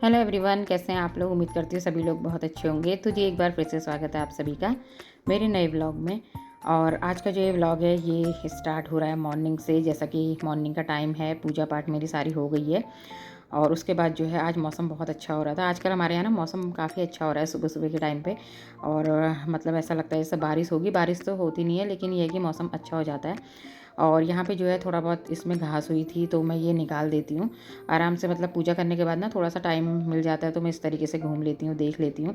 Hello everyone, कैसे हैं आप लोग। उम्मीद करती हूँ सभी लोग बहुत अच्छे होंगे। तो जी एक बार फिर से स्वागत है आप सभी का मेरे नए व्लॉग में। और आज का जो ये व्लॉग है ये स्टार्ट हो रहा है मॉर्निंग से। जैसा कि मॉर्निंग का टाइम है, पूजा पाठ मेरी सारी हो गई है। और उसके बाद जो है आज मौसम बहुत अच्छा हो रहा था। आजकल हमारे यहाँ ना मौसम काफ़ी अच्छा हो रहा है सुबह सुबह के टाइम पे। और मतलब ऐसा लगता है जैसे बारिश होगी। बारिश तो होती नहीं है, लेकिन ये है कि मौसम अच्छा हो जाता है। और यहाँ पे जो है थोड़ा बहुत इसमें घास हुई थी तो मैं ये निकाल देती हूँ आराम से। मतलब पूजा करने के बाद ना थोड़ा सा टाइम मिल जाता है तो मैं इस तरीके से घूम लेती हूँ, देख लेती हूँ।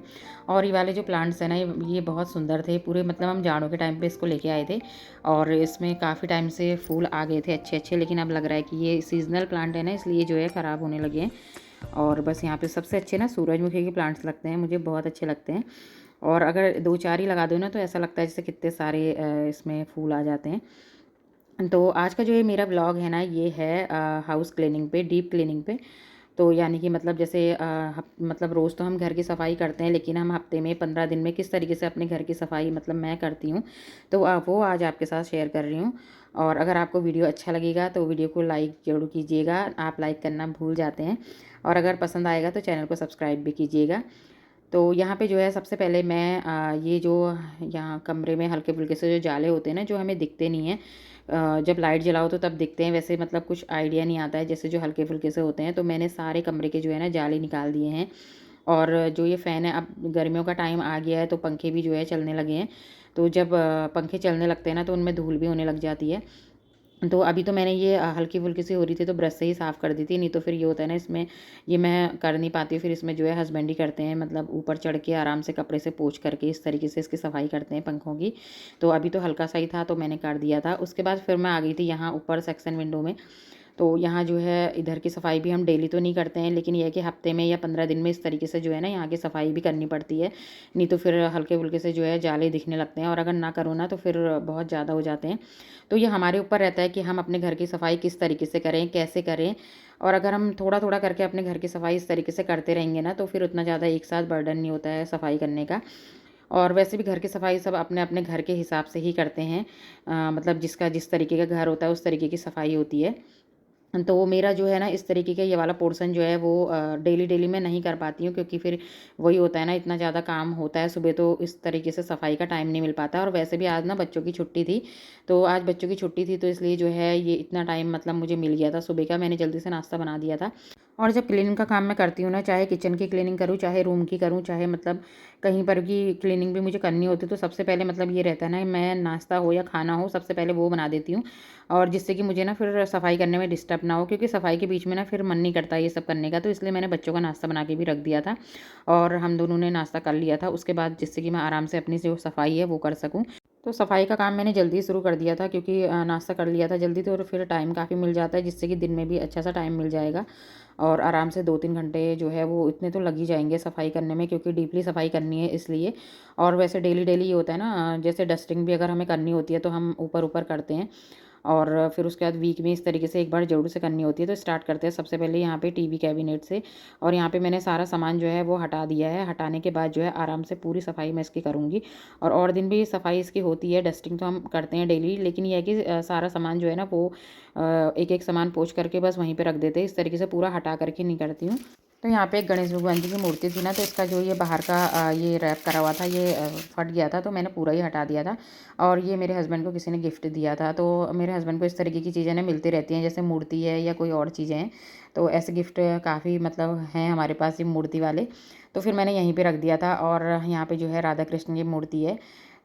और ये वाले जो प्लांट्स हैं ना ये बहुत सुंदर थे पूरे। मतलब हम जाड़ों के टाइम पे इसको लेके आए थे और इसमें काफ़ी टाइम से फूल आ गए थे अच्छे अच्छे। लेकिन अब लग रहा है कि ये सीजनल प्लांट है ना, इसलिए जो है ख़राब होने लगे हैं। और बस यहाँ पे सबसे अच्छे ना सूरजमुखी के प्लांट्स लगते हैं, मुझे बहुत अच्छे लगते हैं। और अगर 2-4 ही लगा दो ना तो ऐसा लगता है जैसे कितने सारे इसमें फूल आ जाते हैं। तो आज का जो ये मेरा व्लॉग है ना ये है हाउस क्लीनिंग पे, डीप क्लीनिंग पे। तो यानी कि मतलब जैसे मतलब रोज़ तो हम घर की सफाई करते हैं, लेकिन हम हफ्ते में 15 दिन में किस तरीके से अपने घर की सफाई मतलब मैं करती हूँ, तो वो आज आपके साथ शेयर कर रही हूँ। और अगर आपको वीडियो अच्छा लगेगा तो वीडियो को लाइक ज़रूर कीजिएगा। आप लाइक करना भूल जाते हैं। और अगर पसंद आएगा तो चैनल को सब्सक्राइब भी कीजिएगा। तो यहाँ पे जो है सबसे पहले मैं ये जो यहाँ कमरे में हल्के फुल्के से जो जाले होते हैं ना, जो हमें दिखते नहीं हैं, जब लाइट जलाओ तो तब दिखते हैं। वैसे मतलब कुछ आइडिया नहीं आता है जैसे जो हल्के फुल्के से होते हैं। तो मैंने सारे कमरे के जो है ना जाले निकाल दिए हैं। और जो ये फ़ैन है, अब गर्मियों का टाइम आ गया है तो पंखे भी जो है चलने लगे हैं। तो जब पंखे चलने लगते हैं ना तो उनमें धूल भी होने लग जाती है। तो अभी तो मैंने ये हल्की-फुल्की सी हो रही थी तो ब्रश से ही साफ़ कर दी थी। नहीं तो फिर ये होता है ना इसमें, ये मैं कर नहीं पाती हूँ। फिर इसमें जो है हस्बैंड ही करते हैं, मतलब ऊपर चढ़ के आराम से कपड़े से पोंछ करके इस तरीके से इसकी सफाई करते हैं पंखों की। तो अभी तो हल्का सा ही था तो मैंने कर दिया था। उसके बाद फिर मैं आ गई थी यहाँ ऊपर सेक्शन विंडो में। तो यहाँ जो है इधर की सफाई भी हम डेली तो नहीं करते हैं, लेकिन यह है कि हफ्ते में या 15 दिन में इस तरीके से जो है ना यहाँ की सफाई भी करनी पड़ती है। नहीं तो फिर हल्के फुल्के से जो है जाले दिखने लगते हैं, और अगर ना करो ना तो फिर बहुत ज़्यादा हो जाते हैं। तो ये हमारे ऊपर रहता है कि हम अपने घर की सफाई किस तरीके से करें, कैसे करें। और अगर हम थोड़ा थोड़ा करके अपने घर की सफाई इस तरीके से करते रहेंगे ना तो फिर उतना ज़्यादा एक साथ बर्डन नहीं होता है सफाई करने का। और वैसे भी घर की सफाई सब अपने अपने घर के हिसाब से ही करते हैं। मतलब जिसका जिस तरीके का घर होता है उस तरीके की सफाई होती है। तो मेरा जो है ना इस तरीके का ये वाला पोर्शन जो है वो डेली डेली मैं नहीं कर पाती हूँ, क्योंकि फिर वही होता है ना, इतना ज़्यादा काम होता है सुबह तो इस तरीके से सफाई का टाइम नहीं मिल पाता। और वैसे भी आज ना बच्चों की छुट्टी थी, तो आज बच्चों की छुट्टी थी तो इसलिए जो है ये इतना टाइम मतलब मुझे मिल गया था सुबह का। मैंने जल्दी से नाश्ता बना दिया था। और जब क्लीनिंग का काम मैं करती हूँ ना, चाहे किचन की क्लीनिंग करूँ, चाहे रूम की करूँ, चाहे मतलब कहीं पर की क्लीनिंग भी मुझे करनी होती है, तो सबसे पहले मतलब ये रहता है ना, मैं नाश्ता हो या खाना हो सबसे पहले वो बना देती हूँ। और जिससे कि मुझे ना फिर सफाई करने में डिस्टर्ब ना हो, क्योंकि सफाई के बीच में ना फिर मन नहीं करता ये सब करने का। तो इसलिए मैंने बच्चों का नाश्ता बना के भी रख दिया था और हम दोनों ने नाश्ता कर लिया था उसके बाद, जिससे कि मैं आराम से अपनी जो सफाई है वो कर सकूँ। तो सफाई का काम मैंने जल्दी शुरू कर दिया था, क्योंकि नाश्ता कर लिया था जल्दी तो फिर टाइम काफ़ी मिल जाता है, जिससे कि दिन में भी अच्छा सा टाइम मिल जाएगा। और आराम से 2-3 घंटे जो है वो इतने तो लग ही जाएंगे सफाई करने में, क्योंकि डीपली सफाई करनी है इसलिए। और वैसे डेली डेली ये होता है ना, जैसे डस्टिंग भी अगर हमें करनी होती है तो हम ऊपर ऊपर करते हैं। और फिर उसके बाद वीक में इस तरीके से एक बार ज़रूर से करनी होती है। तो स्टार्ट करते हैं सबसे पहले यहाँ पे टीवी कैबिनेट से। और यहाँ पे मैंने सारा सामान जो है वो हटा दिया है। हटाने के बाद जो है आराम से पूरी सफाई मैं इसकी करूँगी। और दिन भी सफाई इसकी होती है, डस्टिंग तो हम करते हैं डेली, लेकिन यह है कि सारा सामान जो है ना वो एक एक सामान पोंछ करके बस वहीं पर रख देते हैं। इस तरीके से पूरा हटा करके नहीं करती हूँ। तो यहाँ पे एक गणेश भगवान जी की मूर्ति थी ना, तो इसका जो ये बाहर का ये रैप करा हुआ था ये फट गया था, तो मैंने पूरा ही हटा दिया था। और ये मेरे हस्बैंड को किसी ने गिफ्ट दिया था। तो मेरे हस्बैंड को इस तरीके की चीज़ें ना मिलती रहती हैं, जैसे मूर्ति है या कोई और चीज़ें हैं। तो ऐसे गिफ्ट काफ़ी मतलब हैं हमारे पास ये मूर्ति वाले। तो फिर मैंने यहीं पे रख दिया था। और यहाँ पे जो है राधा कृष्ण की मूर्ति है।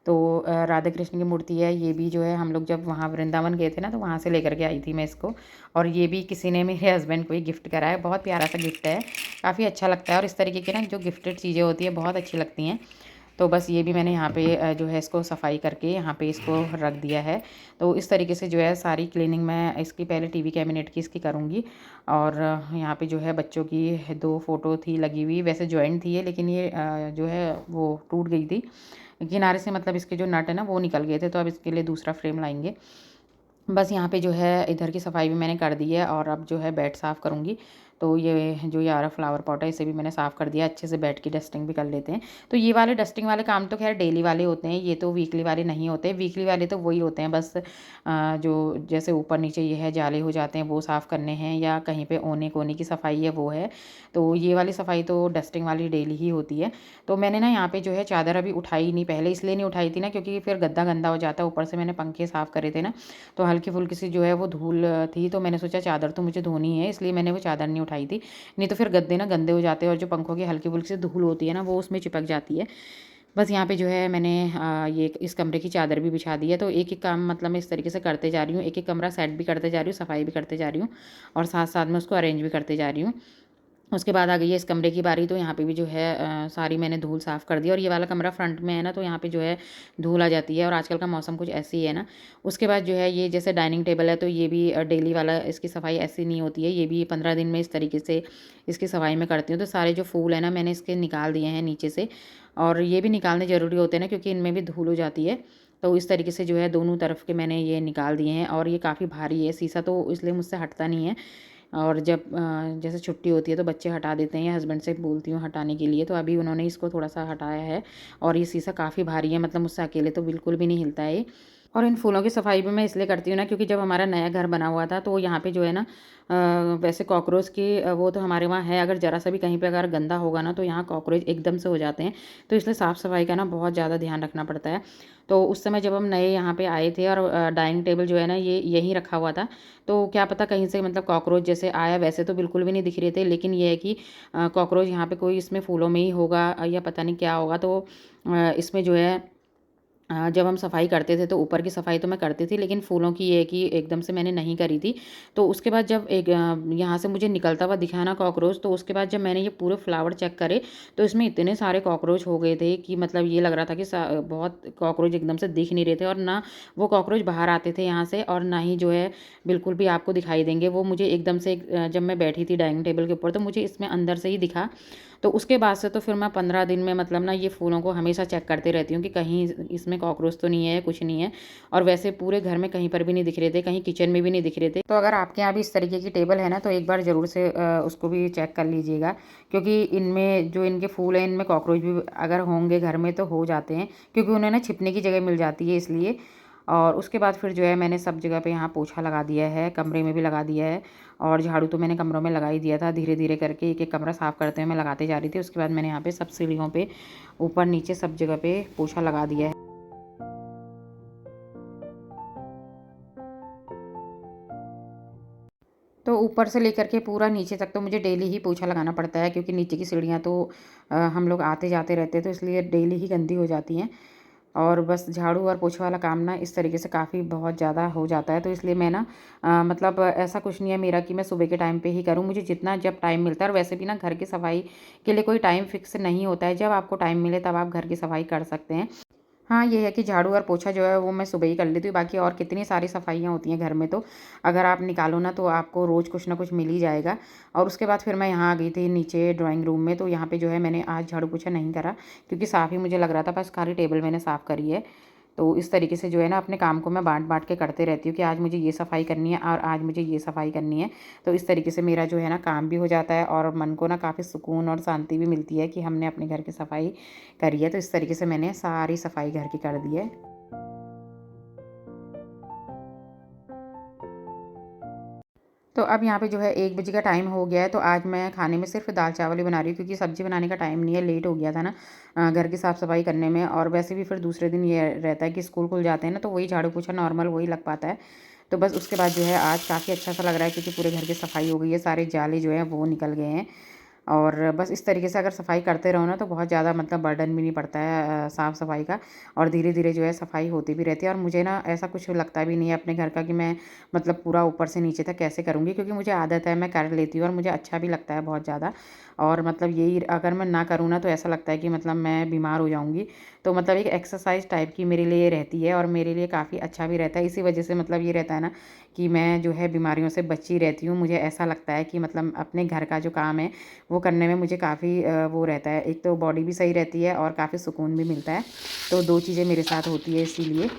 तो राधा कृष्ण की मूर्ति है, ये भी जो है हम लोग जब वहाँ वृंदावन गए थे ना तो वहाँ से लेकर के आई थी मैं इसको। और ये भी किसी ने मेरे हस्बैंड को ही गिफ्ट करा है। बहुत प्यारा सा गिफ्ट है, काफ़ी अच्छा लगता है। और इस तरीके की ना जो गिफ्टेड चीज़ें होती है बहुत अच्छी लगती हैं। तो बस ये भी मैंने यहाँ पे जो है इसको सफाई करके यहाँ पे इसको रख दिया है। तो इस तरीके से जो है सारी क्लीनिंग मैं इसकी पहले टीवी कैबिनेट की इसकी करूँगी। और यहाँ पे जो है बच्चों की 2 फ़ोटो थी लगी हुई, वैसे जॉइंट थी ये, लेकिन ये जो है वो टूट गई थी किनारे से, मतलब इसके जो नट है ना वो निकल गए थे, तो अब इसके लिए दूसरा फ्रेम लाएंगे। बस यहाँ पे जो है इधर की सफाई भी मैंने कर दी है और अब जो है बेड साफ़ करूँगी। तो ये जो ये आ रहा फ्लावर पॉट है इसे भी मैंने साफ़ कर दिया, अच्छे से बेड की डस्टिंग भी कर लेते हैं। तो ये वाले डस्टिंग वाले काम तो खैर डेली वाले होते हैं, ये तो वीकली वाले नहीं होते। वीकली वाले तो वही होते हैं बस जो जैसे ऊपर नीचे ये है जाले हो जाते हैं वो साफ़ करने हैं, या कहीं पे ओने कोने की सफाई है वो है। तो ये वाली सफाई तो डस्टिंग वाली डेली ही होती है। तो मैंने ना यहाँ पे जो है चादर अभी उठाई नहीं, पहले इसलिए नहीं उठाई थी ना क्योंकि फिर गद्दा गंदा हो जाता है, ऊपर से मैंने पंखे साफ़ करे थे ना, तो हल्की फुल्की सी जो है वो धूल थी, तो मैंने सोचा चादर तो मुझे धोनी है, इसलिए मैंने वो चादर नहीं उठाई थी। नहीं तो फिर गद्दे ना गंदे हो जाते हैं और जो पंखों की हल्की फुल्की सी धूल होती है ना वो उसमें चिपक जाती है। बस यहाँ पे जो है मैंने ये इस कमरे की चादर भी बिछा दी है। तो एक एक काम मतलब मैं इस तरीके से करते जा रही हूँ, एक एक कमरा सेट भी करते जा रही हूँ, सफाई भी करते जा रही हूँ और साथ साथ में उसको अरेंज भी करते जा रही हूँ। उसके बाद आ गई है इस कमरे की बारी, तो यहाँ पे भी जो है सारी मैंने धूल साफ़ कर दी। और ये वाला कमरा फ्रंट में है ना, तो यहाँ पे जो है धूल आ जाती है और आजकल का मौसम कुछ ऐसी ही है ना। उसके बाद जो है ये जैसे डाइनिंग टेबल है, तो ये भी डेली वाला इसकी सफाई ऐसी नहीं होती है, ये भी 15 दिन में इस तरीके से इसकी सफाई में करती हूँ। तो सारे जो फूल है ना मैंने इसके निकाल दिए हैं नीचे से, और ये भी निकालने ज़रूरी होते हैं ना क्योंकि इनमें भी धूल हो जाती है। तो इस तरीके से जो है दोनों तरफ के मैंने ये निकाल दिए हैं। और ये काफ़ी भारी है शीशा, तो इसलिए मुझसे हटता नहीं है। और जब जैसे छुट्टी होती है तो बच्चे हटा देते हैं या हस्बैंड से बोलती हूँ हटाने के लिए, तो अभी उन्होंने इसको थोड़ा सा हटाया है। और ये शीशा काफ़ी भारी है, मतलब मुझसे अकेले तो बिल्कुल भी नहीं हिलता है ये। और इन फूलों की सफाई भी मैं इसलिए करती हूँ ना क्योंकि जब हमारा नया घर बना हुआ था तो यहाँ पे जो है ना वैसे कॉकरोच की वो तो हमारे वहाँ है, अगर ज़रा सा भी कहीं पे अगर गंदा होगा ना तो यहाँ कॉकरोच एकदम से हो जाते हैं। तो इसलिए साफ़ सफाई का ना बहुत ज़्यादा ध्यान रखना पड़ता है। तो उस समय जब हम नए यहाँ पे आए थे और डाइनिंग टेबल जो है ना ये यहीं रखा हुआ था, तो क्या पता कहीं से मतलब कॉकरोच जैसे आया, वैसे तो बिल्कुल भी नहीं दिख रहे थे, लेकिन ये है कि कॉकरोच यहाँ पे कोई इसमें फूलों में ही होगा या पता नहीं क्या होगा। तो इसमें जो है जब हम सफाई करते थे तो ऊपर की सफाई तो मैं करती थी, लेकिन फूलों की ये है कि एकदम से मैंने नहीं करी थी। तो उसके बाद जब एक यहाँ से मुझे निकलता हुआ दिखा ना कॉकरोच, तो उसके बाद जब मैंने ये पूरे फ्लावर चेक करे तो इसमें इतने सारे कॉकरोच हो गए थे कि मतलब ये लग रहा था कि बहुत कॉकरोच एकदम से दिख नहीं रहे थे, और ना वो कॉकरोच बाहर आते थे यहाँ से, और ना ही जो है बिल्कुल भी आपको दिखाई देंगे। वो मुझे एकदम से जब मैं बैठी थी डाइनिंग टेबल के ऊपर तो मुझे इसमें अंदर से ही दिखा। तो उसके बाद से तो फिर मैं 15 दिन में मतलब ना ये फूलों को हमेशा चेक करते रहती हूँ कि कहीं इसमें कॉकरोच तो नहीं है, कुछ नहीं है। और वैसे पूरे घर में कहीं पर भी नहीं दिख रहे थे, कहीं किचन में भी नहीं दिख रहे थे। तो अगर आपके यहाँ भी इस तरीके की टेबल है ना तो एक बार ज़रूर से उसको भी चेक कर लीजिएगा, क्योंकि इनमें जो इनके फूल हैं इनमें कॉकरोच भी अगर होंगे घर में तो हो जाते हैं, क्योंकि उन्हें ना छिपने की जगह मिल जाती है इसलिए। और उसके बाद फिर जो है मैंने सब जगह पे यहाँ पोछा लगा दिया है, कमरे में भी लगा दिया है, और झाड़ू तो मैंने कमरों में लगा ही दिया था। धीरे धीरे करके एक एक कमरा साफ़ करते हुए मैं लगाते जा रही थी। उसके बाद मैंने यहाँ पे सब सीढ़ियों पे ऊपर नीचे सब जगह पे पोछा लगा दिया है। तो ऊपर से लेकर के पूरा नीचे तक तो मुझे डेली ही पोछा लगाना पड़ता है, क्योंकि नीचे की सीढ़ियाँ तो हम लोग आते जाते रहते हैं, तो इसलिए डेली ही गंदी हो जाती हैं। और बस झाड़ू और पोछे वाला काम ना इस तरीके से काफ़ी बहुत ज़्यादा हो जाता है, तो इसलिए मैं ना मतलब ऐसा कुछ नहीं है मेरा कि मैं सुबह के टाइम पे ही करूँ, मुझे जितना जब टाइम मिलता है। और वैसे भी ना घर की सफाई के लिए कोई टाइम फिक्स नहीं होता है, जब आपको टाइम मिले तब आप घर की सफाई कर सकते हैं। हाँ, ये है कि झाड़ू और पोछा जो है वो मैं सुबह ही कर लेती हूँ, बाकी और कितनी सारी सफाइयाँ होती हैं घर में, तो अगर आप निकालो ना तो आपको रोज़ कुछ ना कुछ मिल ही जाएगा। और उसके बाद फिर मैं यहाँ आ गई थी नीचे ड्राइंग रूम में, तो यहाँ पे जो है मैंने आज झाड़ू पोछा नहीं करा क्योंकि साफ़ ही मुझे लग रहा था, बस खाली टेबल मैंने साफ़ करी है। तो इस तरीके से जो है ना अपने काम को मैं बाँट-बाँट के करते रहती हूँ कि आज मुझे ये सफाई करनी है और आज मुझे ये सफाई करनी है। तो इस तरीके से मेरा जो है ना काम भी हो जाता है और मन को ना काफ़ी सुकून और शांति भी मिलती है कि हमने अपने घर की सफाई करी है। तो इस तरीके से मैंने सारी सफाई घर की कर दी है। तो अब यहाँ पे जो है 1 बजे का टाइम हो गया है, तो आज मैं खाने में सिर्फ़ दाल-चावल ही बना रही हूँ क्योंकि सब्ज़ी बनाने का टाइम नहीं है, लेट हो गया था ना घर की साफ़-सफ़ाई करने में। और वैसे भी फिर दूसरे दिन ये रहता है कि स्कूल खुल जाते हैं ना, तो वही झाड़ू-पोछा नॉर्मल वही लग पाता है। तो बस उसके बाद जो है आज काफ़ी अच्छा-सा लग रहा है क्योंकि पूरे घर की सफाई हो गई है, सारे जाले जो हैं वो निकल गए हैं। और बस इस तरीके से अगर सफाई करते रहो ना तो बहुत ज़्यादा मतलब बर्डन भी नहीं पड़ता है साफ़ सफाई का, और धीरे धीरे जो है सफाई होती भी रहती है। और मुझे ना ऐसा कुछ लगता भी नहीं है अपने घर का कि मैं मतलब पूरा ऊपर से नीचे तक कैसे करूँगी, क्योंकि मुझे आदत है, मैं कर लेती हूँ और मुझे अच्छा भी लगता है बहुत ज़्यादा। और मतलब यही अगर मैं ना करूँ ना तो ऐसा लगता है कि मतलब मैं बीमार हो जाऊँगी। तो मतलब एक एक्सरसाइज टाइप की मेरे लिए रहती है और मेरे लिए काफ़ी अच्छा भी रहता है। इसी वजह से मतलब ये रहता है ना कि मैं जो है बीमारियों से बची रहती हूँ। मुझे ऐसा लगता है कि मतलब अपने घर का जो काम है वो करने में मुझे काफ़ी वो रहता है, एक तो बॉडी भी सही रहती है और काफ़ी सुकून भी मिलता है। तो 2 चीज़ें मेरे साथ होती है इसीलिए।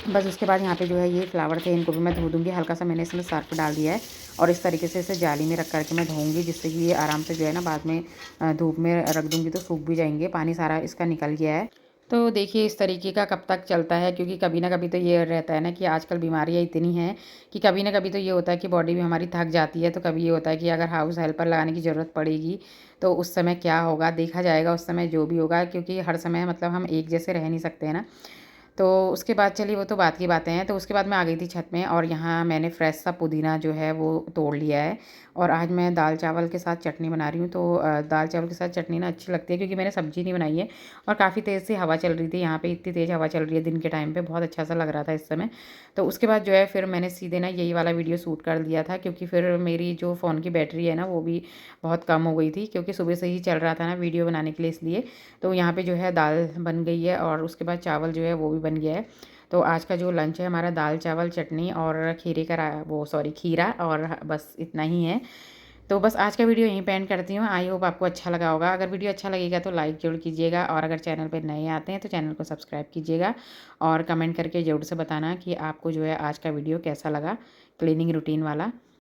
बस उसके बाद यहाँ पे जो है ये फ्लावर थे, इनको भी मैं धो दूँगी। हल्का सा मैंने इसमें सर्फ़ डाल दिया है और इस तरीके से इसे जाली में रख कर के मैं धोऊँगी, जिससे कि ये आराम से जो है ना बाद में धूप में रख दूँगी तो सूख भी जाएँगे। पानी सारा इसका निकल गया है। तो देखिए इस तरीके का कब तक चलता है, क्योंकि कभी ना कभी तो ये रहता है ना कि आजकल बीमारियाँ इतनी हैं कि कभी ना कभी तो ये होता है कि बॉडी भी हमारी थक जाती है। तो कभी ये होता है कि अगर हाउस हेल्पर लगाने की ज़रूरत पड़ेगी तो उस समय क्या होगा, देखा जाएगा उस समय जो भी होगा, क्योंकि हर समय मतलब हम एक जैसे रह नहीं सकते हैं ना। तो उसके बाद चलिए वो तो बात की बातें हैं। तो उसके बाद मैं आ गई थी छत में और यहाँ मैंने फ्रेश सा पुदीना जो है वो तोड़ लिया है और आज मैं दाल चावल के साथ चटनी बना रही हूँ। तो दाल चावल के साथ चटनी ना अच्छी लगती है, क्योंकि मैंने सब्ज़ी नहीं बनाई है और काफ़ी तेज़ सी हवा चल रही थी। यहाँ पे इतनी तेज़ हवा चल रही है दिन के टाइम पे, बहुत अच्छा सा लग रहा था इस समय। तो उसके बाद जो है फिर मैंने सीधे ना यही वाला वीडियो शूट कर लिया था, क्योंकि फिर मेरी जो फ़ोन की बैटरी है ना वो भी बहुत कम हो गई थी, क्योंकि सुबह से ही चल रहा था ना वीडियो बनाने के लिए, इसलिए। तो यहाँ पे जो है दाल बन गई है और उसके बाद चावल जो है वो भी बन गया है। तो आज का जो लंच है हमारा दाल चावल चटनी और खीरे का वो सॉरी खीरा, और बस इतना ही है। तो बस आज का वीडियो यहीं पे एंड करती हूँ। आई होप आपको अच्छा लगा होगा। अगर वीडियो अच्छा लगेगा तो लाइक ज़रूर कीजिएगा, और अगर चैनल पे नए आते हैं तो चैनल को सब्सक्राइब कीजिएगा और कमेंट करके ज़रूर से बताना कि आपको जो है आज का वीडियो कैसा लगा, क्लीनिंग रूटीन वाला।